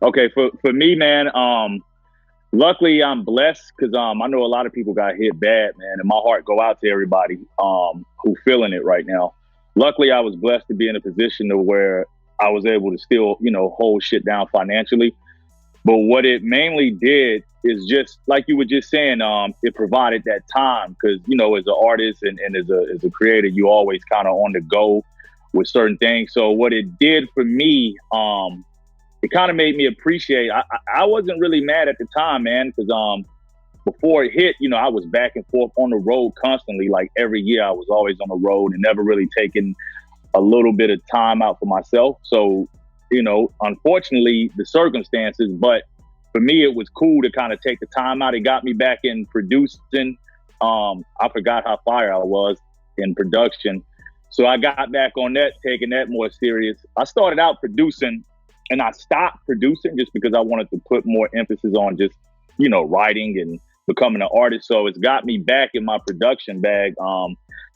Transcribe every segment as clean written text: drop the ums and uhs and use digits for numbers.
Okay, for me, man, luckily I'm blessed because I know a lot of people got hit bad, man, and my heart go out to everybody who feeling it right now. Luckily, I was blessed to be in a position to where I was able to still, hold shit down financially. But what it mainly did is just like you were just saying, it provided that time because, as an artist and as a creator, you always kind of on the go with certain things. So what it did for me, it kind of made me appreciate. I wasn't really mad at the time, man, because before it hit, I was back and forth on the road constantly. Like every year, I was always on the road and never really taking a little bit of time out for myself. So, unfortunately, the circumstances. But for me, it was cool to kind of take the time out. It got me back in producing. I forgot how fire I was in production. So I got back on that, taking that more serious. I started out producing and I stopped producing just because I wanted to put more emphasis on just, writing and becoming an artist. So it's got me back in my production bag.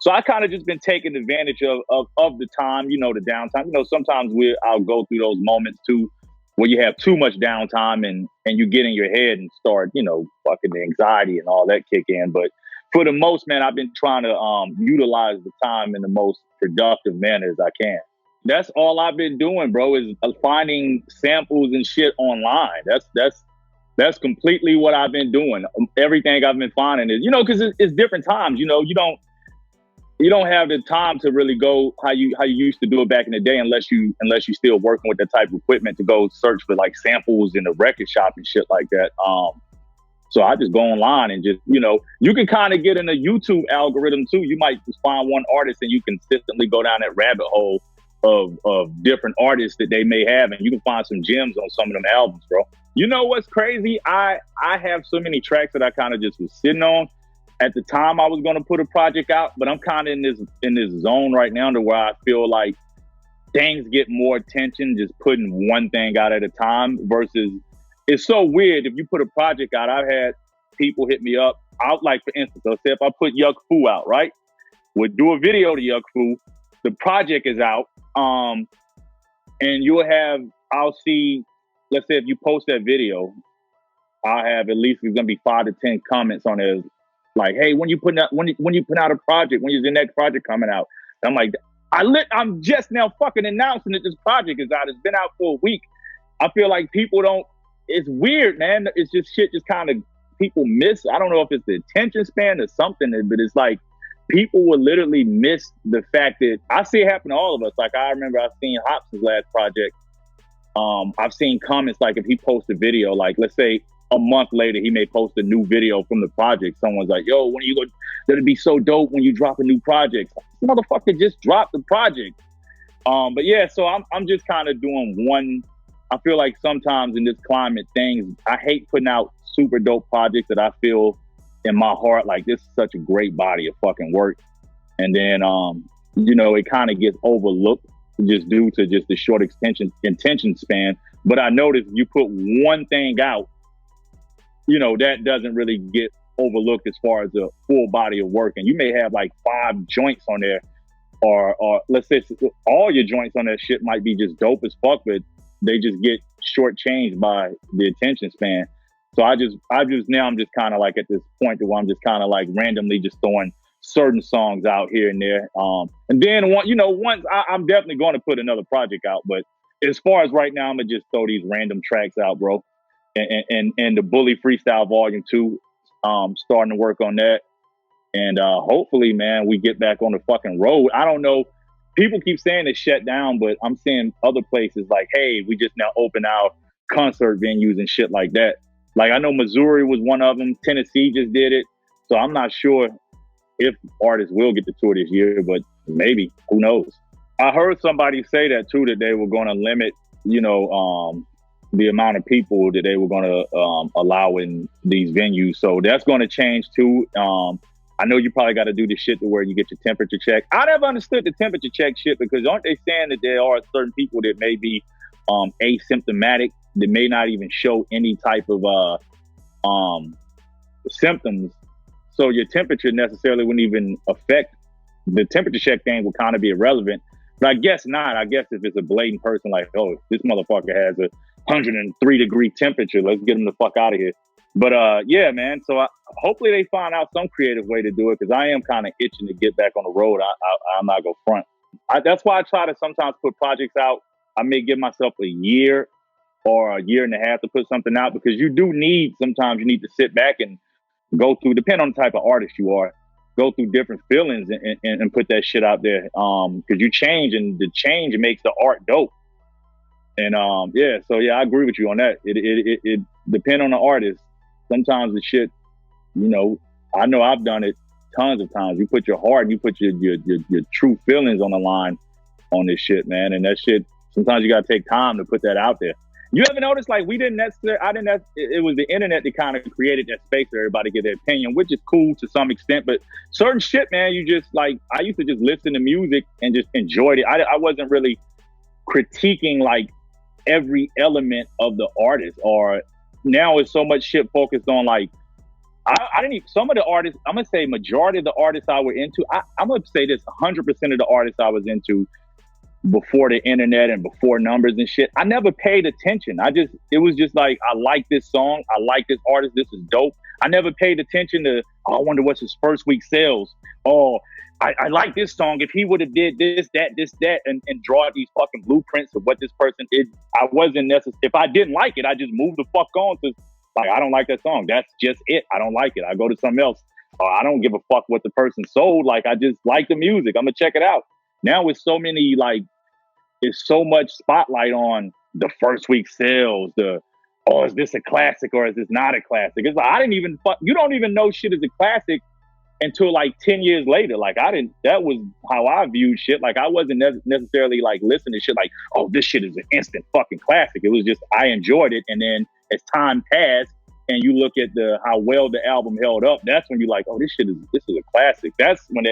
So I kind of just been taking advantage of the time, the downtime. Sometimes I'll go through those moments too, where you have too much downtime and you get in your head and start, fucking the anxiety and all that kick in. But for the most, man, I've been trying to utilize the time in the most productive manner as I can. That's all I've been doing, bro, is finding samples and shit online. That's completely what I've been doing. Everything I've been finding is, because it's different times. You don't have the time to really go how you used to do it back in the day unless you still working with that type of equipment to go search for like samples in the record shop and shit like that. So I just go online and just, you can kind of get in a YouTube algorithm too. You might just find one artist and you consistently go down that rabbit hole of different artists that they may have, and you can find some gems on some of them albums, bro. You know what's crazy? I have so many tracks that I kind of just was sitting on. At the time I was going to put a project out, but I'm kind of in this zone right now to where I feel like things get more attention just putting one thing out at a time versus it's so weird. If you put a project out, I've had people hit me up. Like, for instance, let's say if I put Yuck Fu out, right? We'll do a video to Yuck Fu. The project is out. And I'll see, let's say if you post that video, I'll have at least, there's going to be 5 to 10 comments on it. Like, hey, when you put out a project, when is your next project coming out? And I'm like, I'm just now fucking announcing that this project is out. It's been out for a week. I feel like it's weird, man. It's just shit just kind of people miss. I don't know if it's the attention span or something, but it's like people will literally miss the fact that I see it happen to all of us. Like I remember I've seen Hops's last project. I've seen comments like if he posts a video, like let's say a month later, he may post a new video from the project. Someone's like, yo, when are you that'd be so dope when you drop a new project. This motherfucker just dropped the project. But yeah, so I'm just kind of doing one. I feel like sometimes in this climate things, I hate putting out super dope projects that I feel in my heart, like this is such a great body of fucking work. And then, it kind of gets overlooked just due to just the short attention span. But I noticed you put one thing out, that doesn't really get overlooked as far as a full body of work. And you may have like 5 joints on there or let's say all your joints on that shit might be just dope as fuck, but they just get shortchanged by the attention span. So I'm just kind of like at this point where I'm just kind of like randomly just throwing certain songs out here and there. And then once I'm definitely going to put another project out, but as far as right now, I'm gonna just throw these random tracks out, bro. And the Bully Freestyle Volume 2, starting to work on that. And hopefully, man, we get back on the fucking road. I don't know. People keep saying it's shut down, but I'm seeing other places like, hey, we just now open our concert venues and shit like that. Like I know Missouri was one of them. Tennessee just did it. So I'm not sure if artists will get to tour this year, but maybe. Who knows? I heard somebody say that too, that they were going to limit, the amount of people that they were going to allow in these venues. So that's going to change too. I know you probably got to do the shit to where you get your temperature check. I never understood the temperature check shit because aren't they saying that there are certain people that may be asymptomatic, that may not even show any type of symptoms. So your temperature necessarily wouldn't even affect the temperature check thing would kind of be irrelevant. But I guess not. I guess if it's a blatant person like, oh, this motherfucker has a 103-degree temperature. Let's get them the fuck out of here. But yeah, man. So hopefully they find out some creative way to do it, because I am kind of itching to get back on the road. I'm not gonna front. That's why I try to sometimes put projects out. I may give myself a year or a year and a half to put something out, because you do need, sometimes you need to sit back and go through, depending on the type of artist you are, go through different feelings and put that shit out there. Because you change, and the change makes the art dope. And yeah, so yeah, I agree with you on that. It depends on the artist. Sometimes the shit, you know I've done it tons of times. You put your heart and you put your true feelings on the line on this shit, man. And that shit, sometimes you gotta take time to put that out there. You ever notice, like, it was the internet that kind of created that space for everybody to get their opinion, which is cool to some extent, but certain shit, man, you just, like, I used to just listen to music and just enjoyed it. I wasn't really critiquing, like, every element of the artist, or now it's so much shit focused on, like, I didn't even, some of the artists, I'm gonna say majority of the artists I were into, I'm gonna say this, 100% of the artists I was into before the internet and before numbers and shit, I never paid attention. It was just like, I like this song, I like this artist, this is dope. I never paid attention to, oh, I wonder what's his first week sales. Oh, I like this song. If he would have did this, that, and draw these fucking blueprints of what this person did, I wasn't necessary. If I didn't like it, I just moved the fuck on to, like, I don't like that song. That's just it. I don't like it. I go to something else. I don't give a fuck what the person sold. Like, I just like the music. I'm gonna check it out. Now with so many, like, there's so much spotlight on the first week sales, is this a classic or is this not a classic? It's like, you don't even know shit is a classic until like 10 years later. Like, that was how I viewed shit. Like, I wasn't necessarily like listening to shit like, oh, this shit is an instant fucking classic. It was just, I enjoyed it. And then as time passed and you look at how well the album held up, that's when you're like, oh, this is a classic. That's when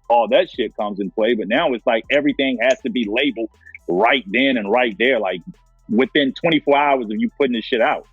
all that shit comes in play. But now it's like everything has to be labeled right then and right there, like within 24 hours of you putting this shit out.